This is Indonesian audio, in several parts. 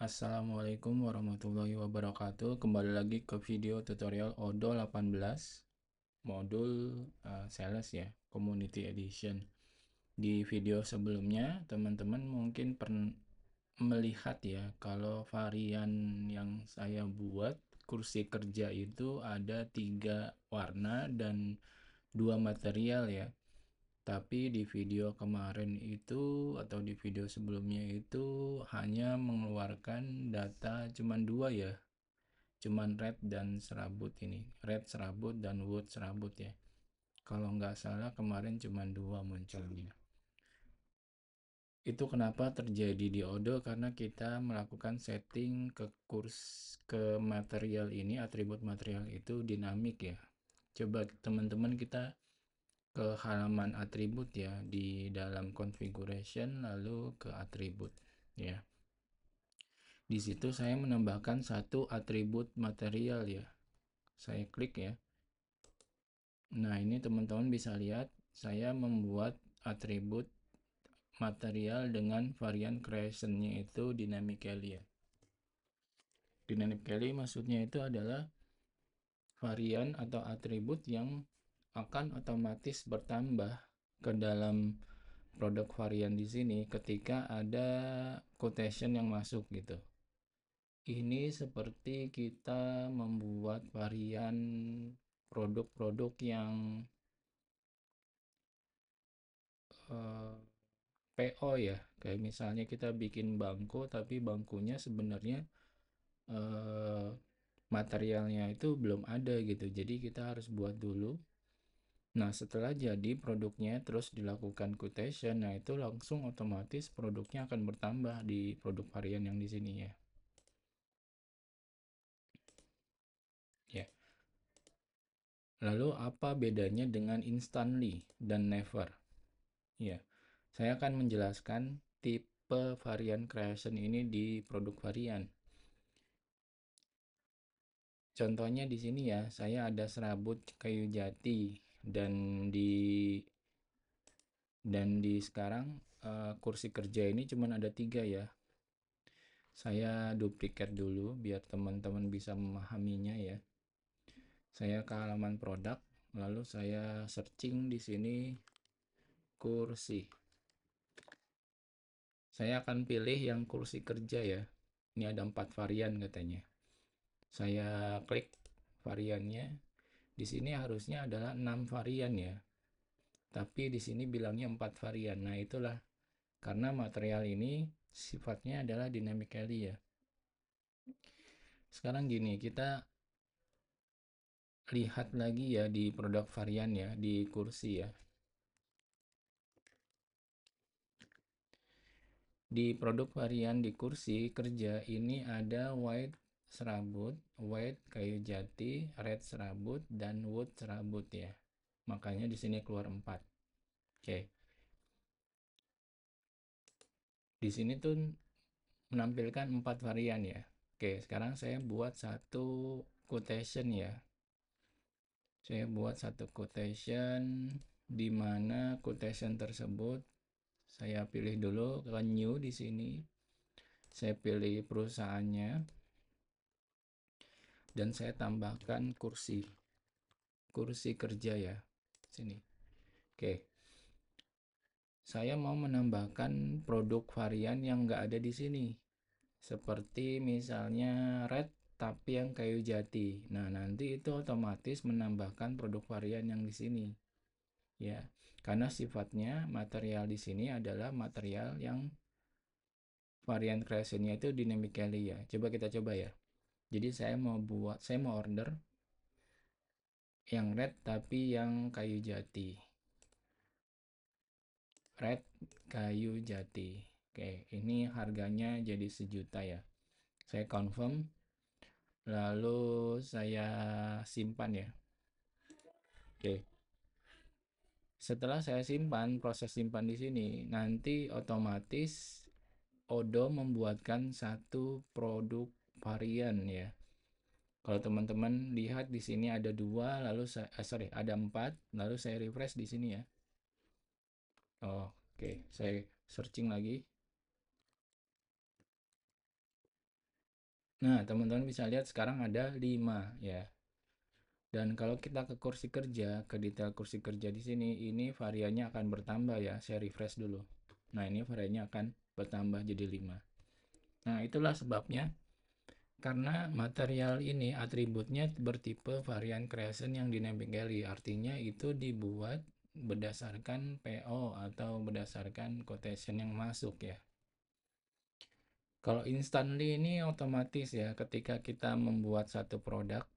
Assalamualaikum warahmatullahi wabarakatuh. Kembali lagi ke video tutorial Odoo 18 modul sales ya, Community Edition. Di video sebelumnya teman-teman mungkin pernah melihat ya kalau varian yang saya buat kursi kerja itu ada 3 warna dan 2 material ya. Tapi di video kemarin itu atau di video sebelumnya itu hanya mengeluarkan data cuman 2 ya, cuman red dan serabut ini, red serabut dan wood serabut ya. Kalau nggak salah kemarin cuman 2 munculnya. Itu kenapa terjadi di Odoo, karena kita melakukan setting ke material ini, atribut material itu dinamik ya. Coba teman-teman kita ke halaman atribut ya, di dalam configuration lalu ke atribut ya. Di situ saya menambahkan satu atribut material ya. Saya klik ya. Nah, ini teman-teman bisa lihat saya membuat atribut material dengan varian creation-nya itu dynamically ya. Dynamically maksudnya itu adalah varian atau atribut yang akan otomatis bertambah ke dalam produk varian di sini ketika ada quotation yang masuk gitu. Ini seperti kita membuat varian produk-produk yang PO ya, kayak misalnya kita bikin bangku tapi bangkunya sebenarnya materialnya itu belum ada gitu, jadi kita harus buat dulu. Nah, setelah jadi produknya terus dilakukan quotation, nah itu langsung otomatis produknya akan bertambah di produk varian yang di sini ya. Ya. Lalu apa bedanya dengan instantly dan never? Ya. Saya akan menjelaskan tipe varian creation ini di produk varian. Contohnya di sini ya, saya ada serabut kayu jati dan di sekarang kursi kerja ini cuma ada 3 ya. Saya duplikat dulu biar teman-teman bisa memahaminya ya. Saya ke halaman produk, lalu saya searching di sini kursi. Saya akan pilih yang kursi kerja ya. Ini ada 4 varian katanya. Saya klik variannya. Di sini harusnya adalah 6 varian ya. Tapi di sini bilangnya 4 varian. Nah, itulah karena material ini sifatnya adalah dynamically ya. Sekarang gini, kita lihat lagi ya di produk varian ya, di kursi ya. Di produk varian di kursi kerja ini ada white serabut, white kayu jati, red serabut, dan wood serabut ya. Makanya di sini keluar 4. Oke. Di sini tuh menampilkan 4 varian ya. Oke, sekarang saya buat satu quotation ya. Saya buat satu quotation di mana quotation tersebut saya pilih dulu ke new di sini. Saya pilih perusahaannya dan saya tambahkan kursi kerja ya. Sini. Oke. Saya mau menambahkan produk varian yang nggak ada di sini. Seperti misalnya red tapi yang kayu jati. Nah, nanti itu otomatis menambahkan produk varian yang di sini. Ya, karena sifatnya material di sini adalah material yang varian creationnya itu dynamically ya. Coba kita coba ya. Jadi saya mau order yang red tapi yang kayu jati. Red kayu jati. Oke, ini harganya jadi 1 juta ya. Saya confirm, lalu saya simpan ya. Oke. Setelah saya simpan, proses simpan di sini, nanti otomatis Odoo membuatkan satu produk varian ya. Kalau teman-teman lihat di sini ada 2, lalu ada 4, lalu saya refresh di sini ya. Oke, saya searching lagi. Nah, teman-teman bisa lihat sekarang ada 5 ya. Dan kalau kita ke kursi kerja, ke detail kursi kerja di sini, ini variannya akan bertambah ya. Saya refresh dulu. Nah, ini variannya akan bertambah jadi 5. Nah, itulah sebabnya karena material ini atributnya bertipe varian creation yang dynamically, artinya itu dibuat berdasarkan PO atau berdasarkan quotation yang masuk ya. Kalau instantly ini otomatis ya, ketika kita membuat satu produk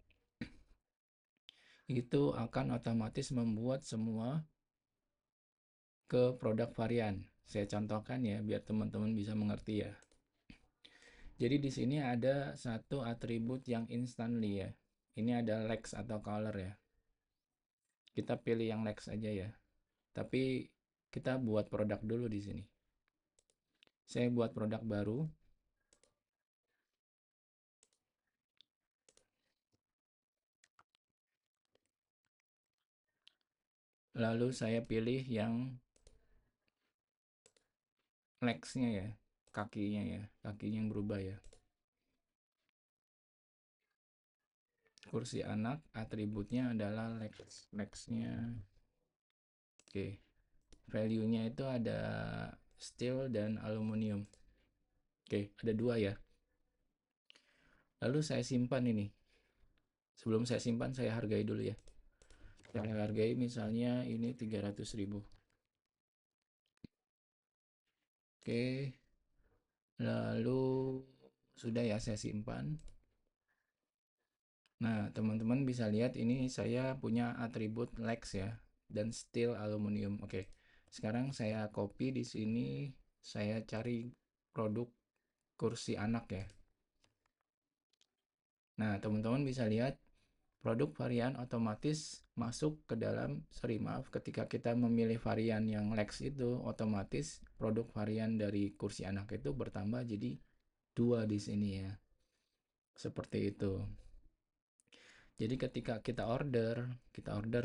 itu akan otomatis membuat semua ke produk varian. Saya contohkan ya biar teman-teman bisa mengerti ya. Jadi di sini ada satu atribut yang instantly ya. Ini ada lex atau color ya. Kita pilih yang lex aja ya. Tapi kita buat produk dulu di sini. Saya buat produk baru. Lalu saya pilih yang lex-nya ya. Kakinya ya. Kakinya yang berubah ya. Kursi anak atributnya adalah lex-nya. Oke. Value-nya itu ada steel dan aluminium. Oke, ada 2 ya. Lalu saya simpan ini. Sebelum saya simpan, saya hargai dulu ya. Saya hargai misalnya ini 300.000. Oke, lalu sudah ya saya simpan. Nah, teman-teman bisa lihat ini saya punya atribut lex ya dan steel aluminium. Oke. Sekarang saya copy di sini, saya cari produk kursi anak ya. Nah, teman-teman bisa lihat produk varian otomatis masuk ke dalam, sorry maaf, ketika kita memilih varian yang lex itu, otomatis produk varian dari kursi anak itu bertambah jadi 2 di sini ya. Seperti itu. Jadi ketika kita order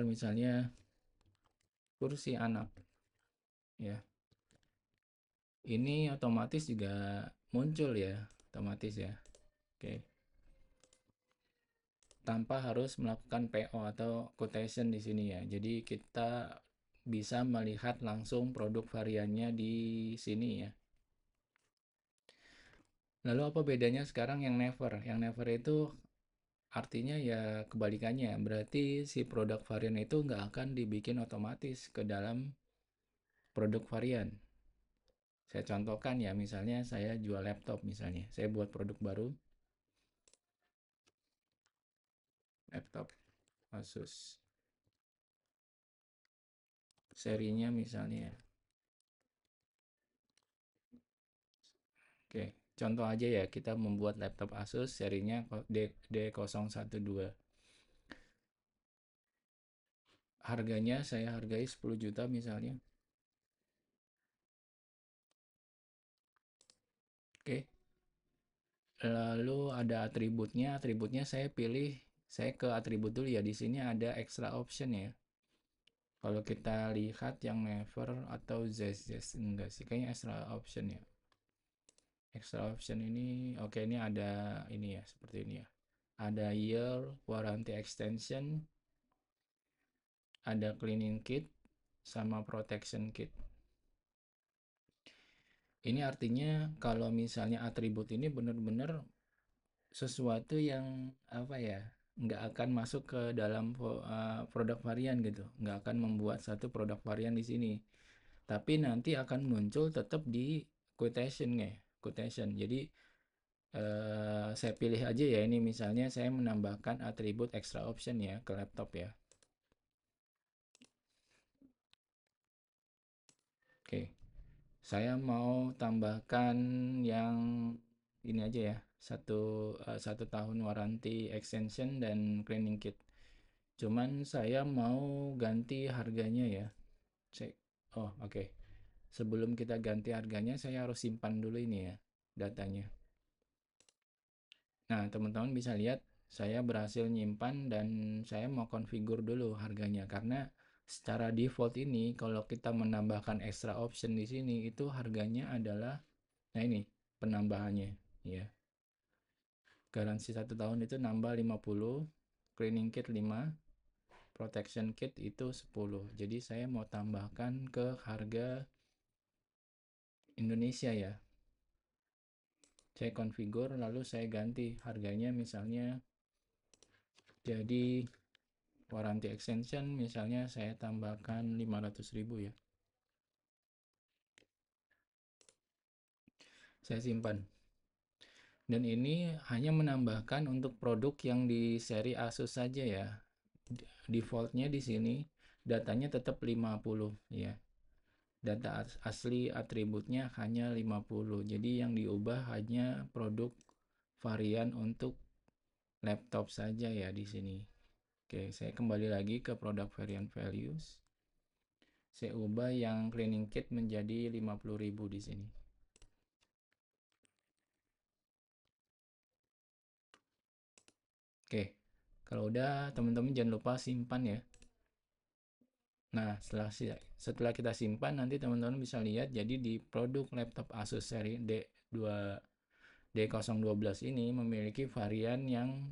misalnya kursi anak ya. Ini otomatis juga muncul ya, otomatis ya. Oke. Tanpa harus melakukan PO atau quotation di sini ya. Jadi kita bisa melihat langsung produk variannya di sini ya. Lalu apa bedanya sekarang yang never? Yang never itu artinya ya kebalikannya. Berarti si produk varian itu nggak akan dibikin otomatis ke dalam produk varian. Saya contohkan ya, misalnya saya jual laptop misalnya. Saya buat produk baru, laptop Asus. Serinya misalnya. Oke, contoh aja ya, kita membuat laptop Asus serinya D012. Harganya saya hargai 10 juta misalnya. Oke. Lalu ada atributnya saya pilih, saya ke atribut dulu ya. Di sini ada extra option ya. Kalau kita lihat yang never atau zs enggak sih, kayaknya extra option ya. Extra option ini, oke, ini ada ini ya, seperti ini ya. Ada year warranty extension, ada cleaning kit, sama protection kit. Ini artinya kalau misalnya atribut ini benar-benar sesuatu yang apa ya, nggak akan masuk ke dalam produk varian gitu, nggak akan membuat satu produk varian di sini, tapi nanti akan muncul tetap di quotation ya, quotation. Jadi saya pilih aja ya, ini misalnya saya menambahkan atribut extra option ya ke laptop ya. Oke, saya mau tambahkan yang ini aja ya, satu tahun warranty extension dan cleaning kit. Cuman saya mau ganti harganya ya. Cek. Oh, oke. Sebelum kita ganti harganya, saya harus simpan dulu ini ya, datanya. Nah, teman-teman bisa lihat saya berhasil nyimpan dan saya mau konfigur dulu harganya karena secara default ini kalau kita menambahkan extra option di sini itu harganya adalah, nah ini penambahannya ya. Garansi 1 tahun itu nambah 50, cleaning kit 5, protection kit itu 10. Jadi saya mau tambahkan ke harga Indonesia ya. Saya configure lalu saya ganti harganya, misalnya jadi warranty extension misalnya saya tambahkan 500.000 ya. Saya simpan. Dan ini hanya menambahkan untuk produk yang di seri Asus saja ya. Defaultnya di sini datanya tetap 50 ya. Data asli atributnya hanya 50. Jadi yang diubah hanya produk varian untuk laptop saja ya di sini. Oke, saya kembali lagi ke produk variant values. Saya ubah yang cleaning kit menjadi 50.000 di sini. Oke, kalau udah teman-teman jangan lupa simpan ya. Nah, setelah kita simpan, nanti teman-teman bisa lihat jadi di produk laptop Asus seri D012 ini memiliki varian yang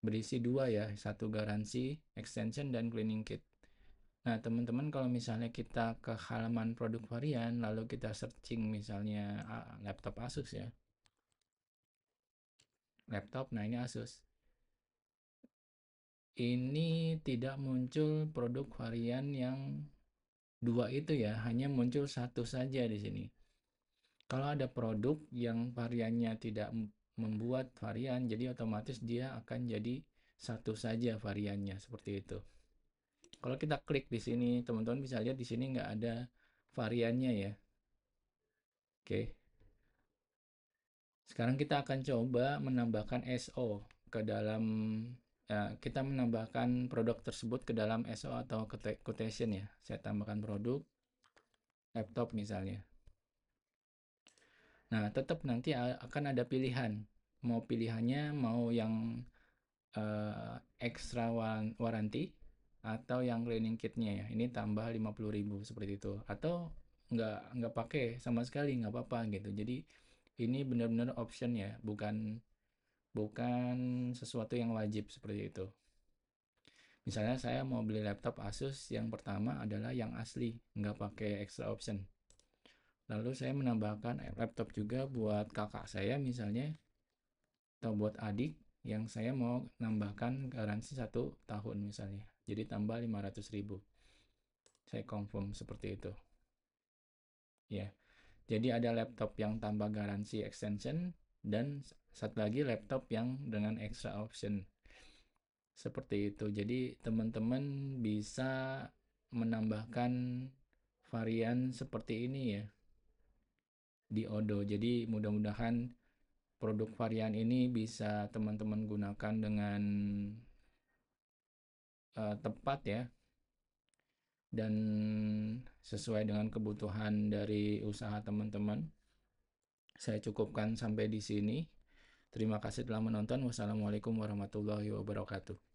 berisi dua ya, satu garansi, extension, dan cleaning kit. Nah, teman-teman kalau misalnya kita ke halaman produk varian, lalu kita searching misalnya laptop Asus ya. Laptop, nah ini Asus. Ini tidak muncul produk varian yang dua itu ya, hanya muncul satu saja di sini. Kalau ada produk yang variannya tidak membuat varian, jadi otomatis dia akan jadi satu saja variannya, seperti itu. Kalau kita klik di sini, teman-teman bisa lihat di sini nggak ada variannya ya. Oke. Sekarang kita akan coba menambahkan SO ke dalam kita menambahkan produk tersebut ke dalam SO atau quotation ya. Saya tambahkan produk laptop misalnya. Nah, tetap nanti akan ada pilihan. Mau pilihannya mau yang extra warranty atau yang cleaning kitnya ya. Ini tambah 50.000 seperti itu. Atau nggak pakai sama sekali, nggak apa-apa gitu. Jadi ini benar-benar option ya, bukan sesuatu yang wajib seperti itu. Misalnya saya mau beli laptop Asus, yang pertama adalah yang asli, nggak pakai extra option. Lalu saya menambahkan laptop juga buat kakak saya misalnya, atau buat adik yang saya mau nambahkan garansi 1 tahun misalnya. Jadi tambah 500.000. Saya confirm seperti itu. Ya. Jadi ada laptop yang tambah garansi extension dan satu lagi laptop yang dengan extra option. Seperti itu. Jadi teman-teman bisa menambahkan varian seperti ini ya di Odoo. Jadi mudah-mudahan produk varian ini bisa teman-teman gunakan dengan tepat ya, dan sesuai dengan kebutuhan dari usaha teman-teman. Saya cukupkan sampai di sini. Terima kasih telah menonton. Wassalamualaikum warahmatullahi wabarakatuh.